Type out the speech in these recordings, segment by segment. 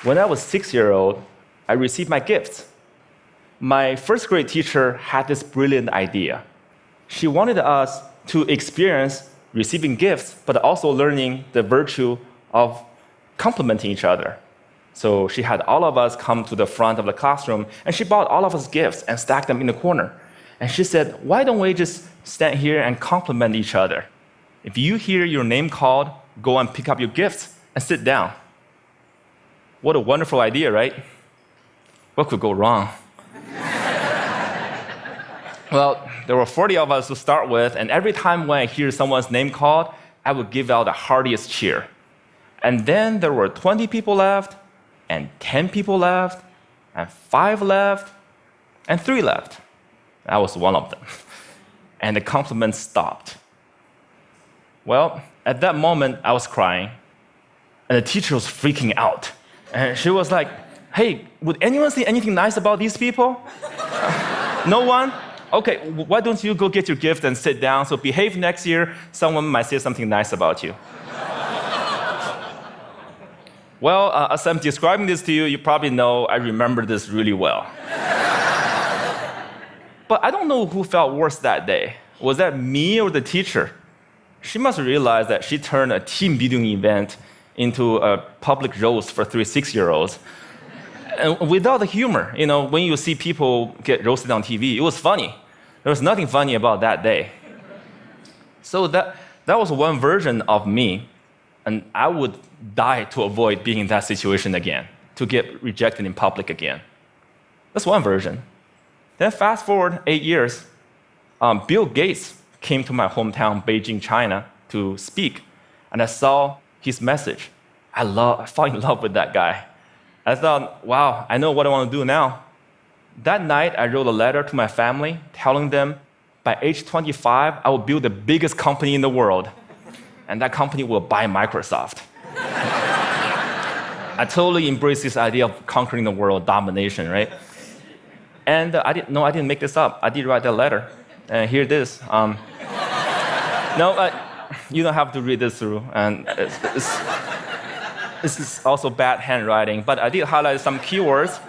When I was 6-year-old, I received my gifts. My first grade teacher had this brilliant idea. She wanted us to experience receiving gifts, but also learning the virtue of complimenting each other. So she had all of us come to the front of the classroom, and she bought all of us gifts and stacked them in the corner. And she said, why don't we just stand here and compliment each other? If you hear your name called, go and pick up your gifts and sit down. What a wonderful idea, right? What could go wrong? Well, there were 40 of us to start with, and every time when I hear someone's name called, I would give out the heartiest cheer. And then there were 20 people left, and 10 people left, and 5 left, and 3 left. I was one of them. And the compliments stopped. Well, at that moment, I was crying, and the teacher was freaking out. And she was like, hey, would anyone say anything nice about these people? No one? Okay, why don't you go get your gift and sit down, so behave next year, someone might say something nice about you. Well, as I'm describing this to you, you probably know I remember this really well. But I don't know who felt worse that day. Was that me or the teacher? She must realize that she turned a team building event into a public roast for 3 6-year-olds. And without the humor, when you see people get roasted on TV, it was funny. There was nothing funny about that day. So that was one version of me, and I would die to avoid being in that situation again, to get rejected in public again. That's one version. Then fast forward 8 years, Bill Gates came to my hometown, Beijing, China, to speak, and I saw his message. I fell in love with that guy. I thought, wow, I know what I want to do now. That night, I wrote a letter to my family telling them by age 25, I will build the biggest company in the world, and that company will buy Microsoft. I totally embraced this idea of conquering the world, domination, right? And I didn't make this up. I did write that letter. And here it is. You don't have to read this through. And this is also bad handwriting, but I did highlight some keywords.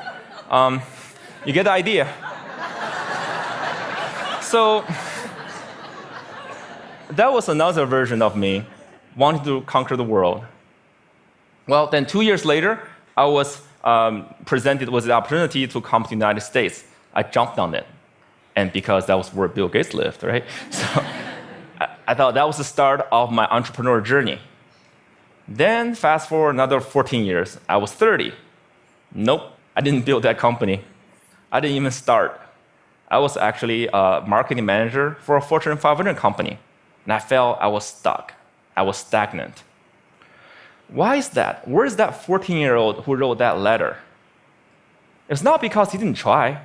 You get the idea. So that was another version of me wanting to conquer the world. Well, then 2 years later, I was presented with the opportunity to come to the United States. I jumped on it. And because that was where Bill Gates lived, right? So I thought that was the start of my entrepreneur journey. Then fast forward another 14 years, I was 30. Nope, I didn't build that company. I didn't even start. I was actually a marketing manager for a Fortune 500 company. And I felt I was stuck. I was stagnant. Why is that? Where is that 14-year-old who wrote that letter? It's not because he didn't try.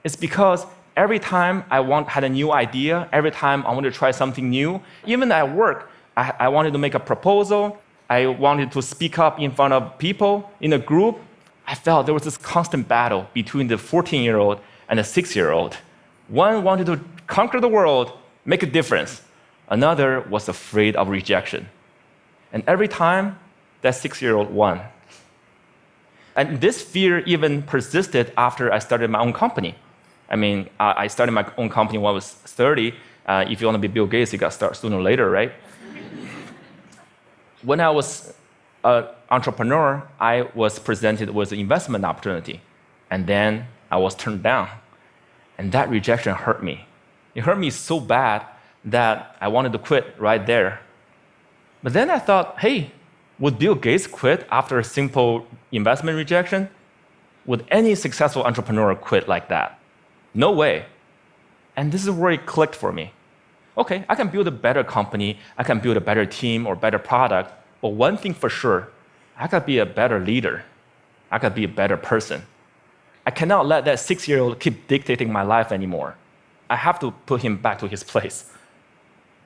It's because every time I had a new idea, every time I wanted to try something new, even at work, I wanted to make a proposal, I wanted to speak up in front of people in a group, I felt there was this constant battle between the 14-year-old and the 6-year-old. One wanted to conquer the world, make a difference. Another was afraid of rejection. And every time, that 6-year-old won. And this fear even persisted after I started my own company. I mean, I started my own company when I was 30. If you want to be Bill Gates, you got to start sooner or later, right? When I was an entrepreneur, I was presented with an investment opportunity. And then I was turned down. And that rejection hurt me. It hurt me so bad that I wanted to quit right there. But then I thought, hey, would Bill Gates quit after a simple investment rejection? Would any successful entrepreneur quit like that? No way. And this is where it clicked for me. Okay, I can build a better company, I can build a better team or better product, but one thing for sure, I could be a better leader. I could be a better person. I cannot let that 6-year-old keep dictating my life anymore. I have to put him back to his place.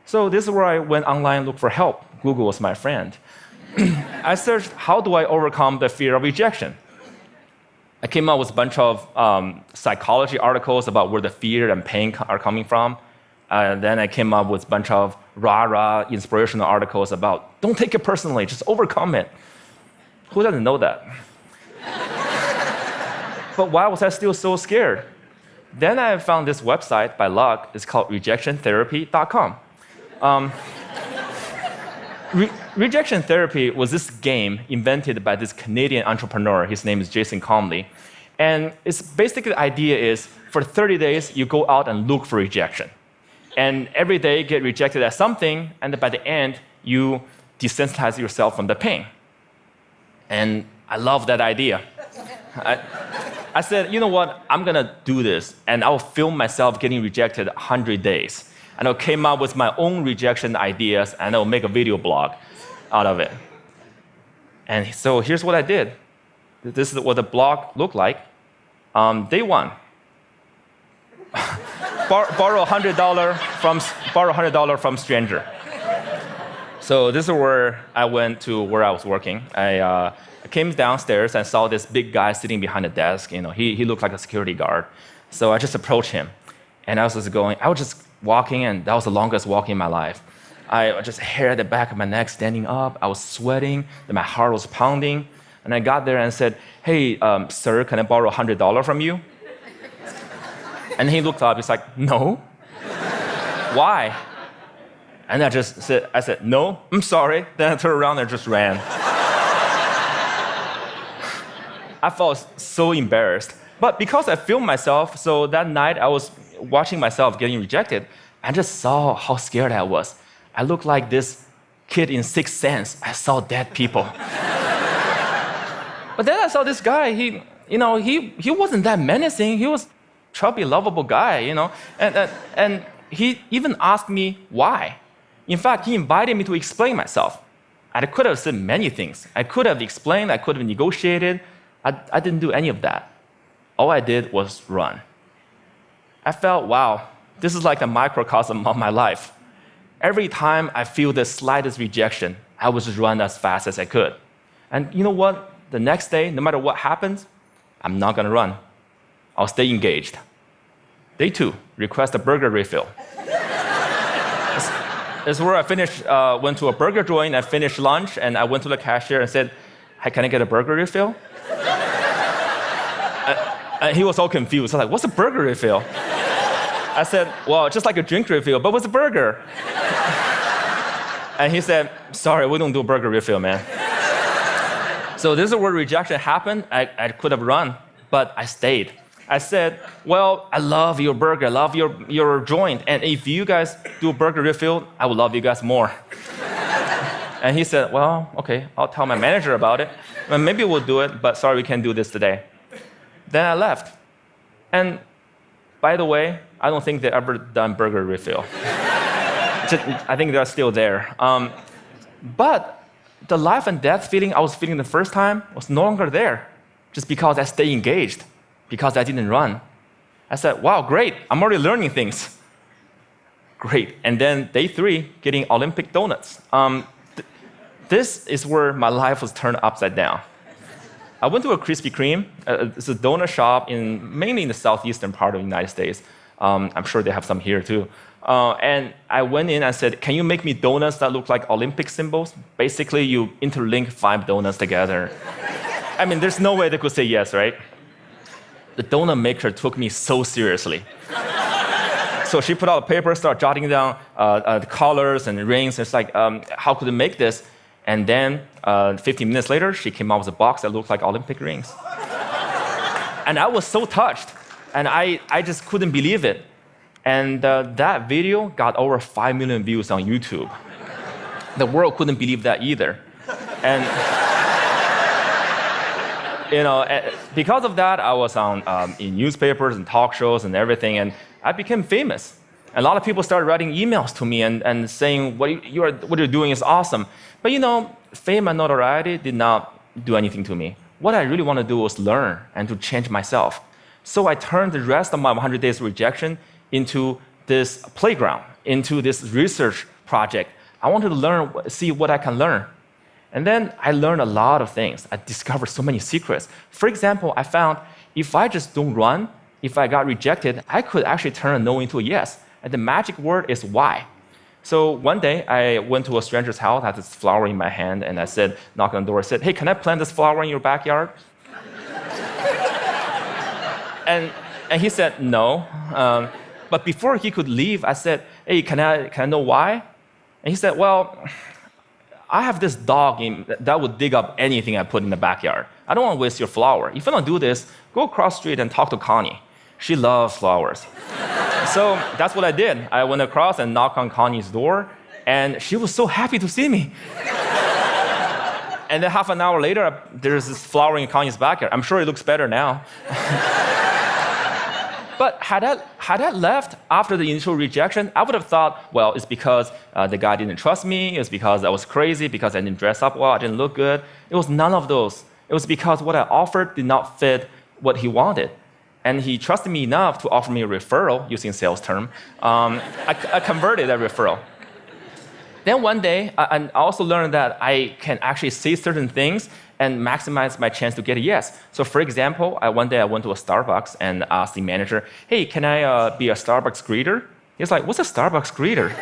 So this is where I went online, looked for help. Google was my friend. I searched, how do I overcome the fear of rejection? I came up with a bunch of psychology articles about where the fear and pain are coming from. Then I came up with a bunch of rah-rah inspirational articles about, don't take it personally, just overcome it. Who doesn't know that? But why was I still so scared? Then I found this website by luck. It's called rejectiontherapy.com. Rejection therapy was this game invented by this Canadian entrepreneur. His name is Jason Comley. And it's basically the idea is for 30 days, you go out and look for rejection. And every day get rejected at something, and by the end, you desensitize yourself from the pain. And I love that idea. I said, you know what, I'm gonna do this, and I'll film myself getting rejected 100 days. And I came up with my own rejection ideas, and I'll make a video blog out of it. And so here's what I did. This is what the blog looked like. Day one. Borrow $100 from stranger. So this is where I went to where I was working. I came downstairs and saw this big guy sitting behind the desk. You know, he looked like a security guard. So I just approached him, and I was just walking, and that was the longest walk in my life. I just hair at the back of my neck standing up. I was sweating, and my heart was pounding. And I got there and said, "Hey, sir, can I borrow $100 from you?" And he looked up. He's like, "No." Why? And I said, "No, I'm sorry." Then I turned around and just ran. I felt so embarrassed. But because I filmed myself, so that night I was watching myself getting rejected, I just saw how scared I was. I looked like this kid in Sixth Sense. I saw dead people. But then I saw this guy, he wasn't that menacing. He was a chubby, lovable guy, you know. And he even asked me why. In fact, he invited me to explain myself. I could have said many things. I could have explained, I could have negotiated. I didn't do any of that. All I did was run. I felt, wow, this is like a microcosm of my life. Every time I feel the slightest rejection, I would just run as fast as I could. And you know what? The next day, no matter what happens, I'm not gonna run. I'll stay engaged. Day two, request a burger refill. This is where I finished, went to a burger joint, I finished lunch, and I went to the cashier and said, "Hey, can I get a burger refill?" And he was all confused. I was like, "What's a burger refill?" I said, "Well, just like a drink refill, but what's a burger?" And he said, "Sorry, we don't do burger refill, man." So this is where rejection happened. I could have run, but I stayed. I said, "Well, I love your burger, I love your joint, and if you guys do a burger refill, I will love you guys more." And he said, "Well, okay, I'll tell my manager about it. Well, maybe we'll do it, but sorry, we can't do this today." Then I left. And by the way, I don't think they ever done burger refill. I think they're still there. But the life and death feeling I was feeling the first time was no longer there, just because I stayed engaged, because I didn't run. I said, "Wow, great, I'm already learning things." Great. And then day three, getting Olympic donuts. This is where my life was turned upside down. I went to a Krispy Kreme. It's a donut shop mainly in the southeastern part of the United States. I'm sure they have some here too. And I went in and said, "Can you make me donuts that look like Olympic symbols?" Basically, you interlink 5 donuts together. I mean, there's no way they could say yes, right? The donut maker took me so seriously. So she put out a paper, started jotting down the colors and rings. It's like, how could I make this? And then 15 minutes later, she came out with a box that looked like Olympic rings. And I was so touched. And I just couldn't believe it. And that video got over 5 million views on YouTube. The world couldn't believe that either. And because of that, I was on in newspapers and talk shows and everything, and I became famous. A lot of people started writing emails to me and saying, what you're doing is awesome. But fame and notoriety did not do anything to me. What I really want to do was learn and to change myself. So I turned the rest of my 100 days of rejection into this playground, into this research project. I wanted to learn, see what I can learn. And then I learned a lot of things. I discovered so many secrets. For example, I found if I just don't run, if I got rejected, I could actually turn a no into a yes. And the magic word is why. So one day, I went to a stranger's house, I had this flower in my hand, and I said, knocked on the door, I said, "Hey, can I plant this flower in your backyard?" And he said, no. But before he could leave, I said, hey, can I know why? And he said, well, I have this dog that would dig up anything I put in the backyard. I don't want to waste your flower. If you don't do this, go across the street and talk to Connie. She loves flowers. So that's what I did. I went across and knocked on Connie's door, and she was so happy to see me. And then half an hour later, there's this flower in Connie's backyard. I'm sure it looks better now. But had I left after the initial rejection, I would have thought, well, it's because the guy didn't trust me, it's because I was crazy, because I didn't dress up well, I didn't look good. It was none of those. It was because what I offered did not fit what he wanted. And he trusted me enough to offer me a referral, using sales term. I converted that referral. Then one day, I also learned that I can actually say certain things and maximize my chance to get a yes. So for example, one day I went to a Starbucks and asked the manager, hey, can I be a Starbucks greeter? He's like, what's a Starbucks greeter?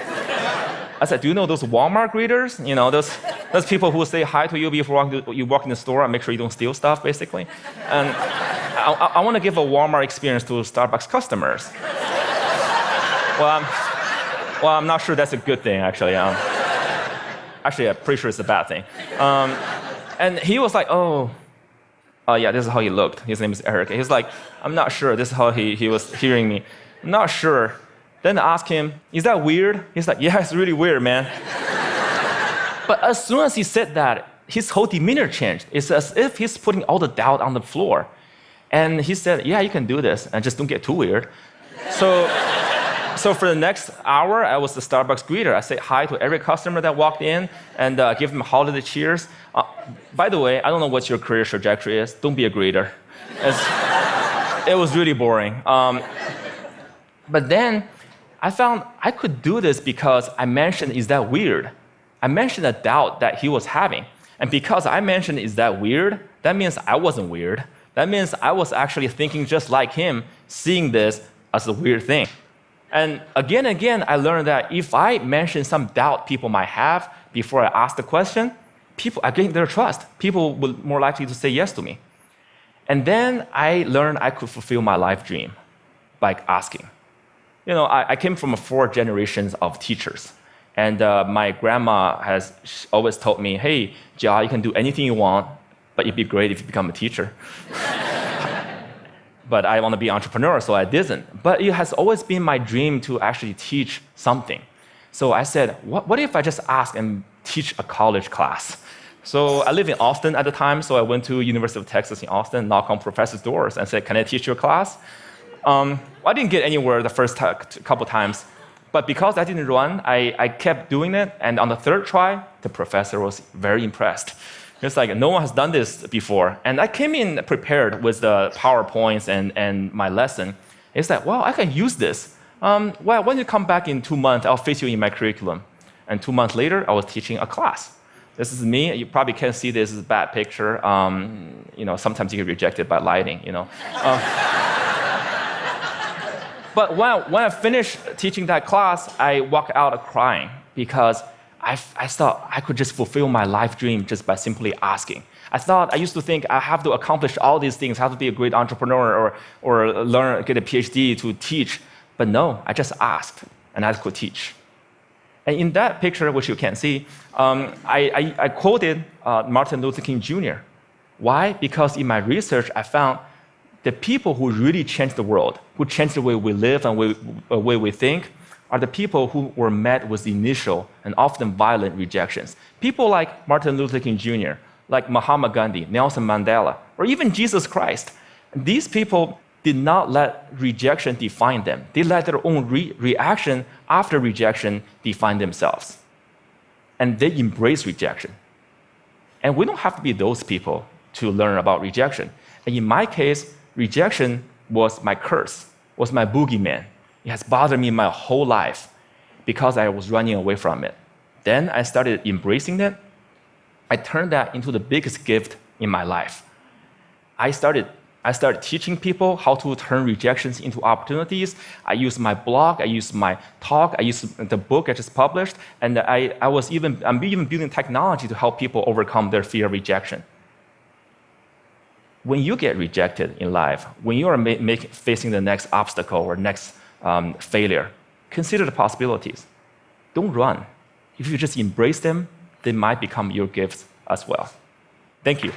I said, do you know those Walmart greeters? You know, those people who say hi to you before you walk in the store and make sure you don't steal stuff, basically. And I want to give a Walmart experience to Starbucks customers. Well, I'm not sure that's a good thing, actually. Actually, I'm pretty sure it's a bad thing. And he was like, oh, yeah, this is how he looked. His name is Eric. He was like, I'm not sure. This is how he was hearing me. I'm not sure. Then I asked him, is that weird? He's like, yeah, it's really weird, man. But as soon as he said that, his whole demeanor changed. It's as if he's putting all the doubt on the floor. And he said, yeah, you can do this, and just don't get too weird. So for the next hour, I was the Starbucks greeter. I said hi to every customer that walked in and give them holiday cheers. By the way, I don't know what your career trajectory is. Don't be a greeter. It was really boring. But then I found I could do this because I mentioned, is that weird? I mentioned a doubt that he was having. And because I mentioned, is that weird? That means I wasn't weird. That means I was actually thinking just like him, seeing this as a weird thing. And again, I learned that if I mention some doubt people might have before I ask the question, I gain their trust. People will more likely to say yes to me. And then I learned I could fulfill my life dream by asking. You know, I came from 4 generations of teachers. And my grandma has always told me, hey, Jia, you can do anything you want, but it'd be great if you become a teacher. But I want to be an entrepreneur, so I didn't. But it has always been my dream to actually teach something. So I said, what if I just ask and teach a college class? So I lived in Austin at the time, so I went to University of Texas in Austin, knocked on professors' doors and said, can I teach your class? I didn't get anywhere the first couple times, but because I didn't run, I kept doing it, and on the 3rd try, the professor was very impressed. It's like, no one has done this before. And I came in prepared with the PowerPoints and my lesson. It's like, well, I can use this. Well, when you come back in 2 months, I'll fit you in my curriculum. And 2 months later, I was teaching a class. This is me. You probably can't see this. This is a bad picture. You know, sometimes you get rejected by lighting, you know. But when I finished teaching that class, I walked out crying because I thought I could just fulfill my life dream just by simply asking. I used to think I have to accomplish all these things, I have to be a great entrepreneur or get a PhD to teach. But no, I just asked and I could teach. And in that picture, which you can't see, I quoted Martin Luther King Jr. Why? Because in my research, I found the people who really changed the world, who changed the way we live and the way we think, are the people who were met with initial and often violent rejections. People like Martin Luther King Jr., like Mahatma Gandhi, Nelson Mandela, or even Jesus Christ. These people did not let rejection define them. They let their own reaction after rejection define themselves. And they embrace rejection. And we don't have to be those people to learn about rejection. And in my case, rejection was my curse, was my boogeyman. It has bothered me my whole life because I was running away from it. Then I started embracing it. I turned that into the biggest gift in my life. I started teaching people how to turn rejections into opportunities. I used my blog, I used my talk, I used the book I just published, and I'm even building technology to help people overcome their fear of rejection. when you get rejected in life, when you are facing the next obstacle or next failure, consider the possibilities. Don't run. If you just embrace them, they might become your gifts as well. Thank you.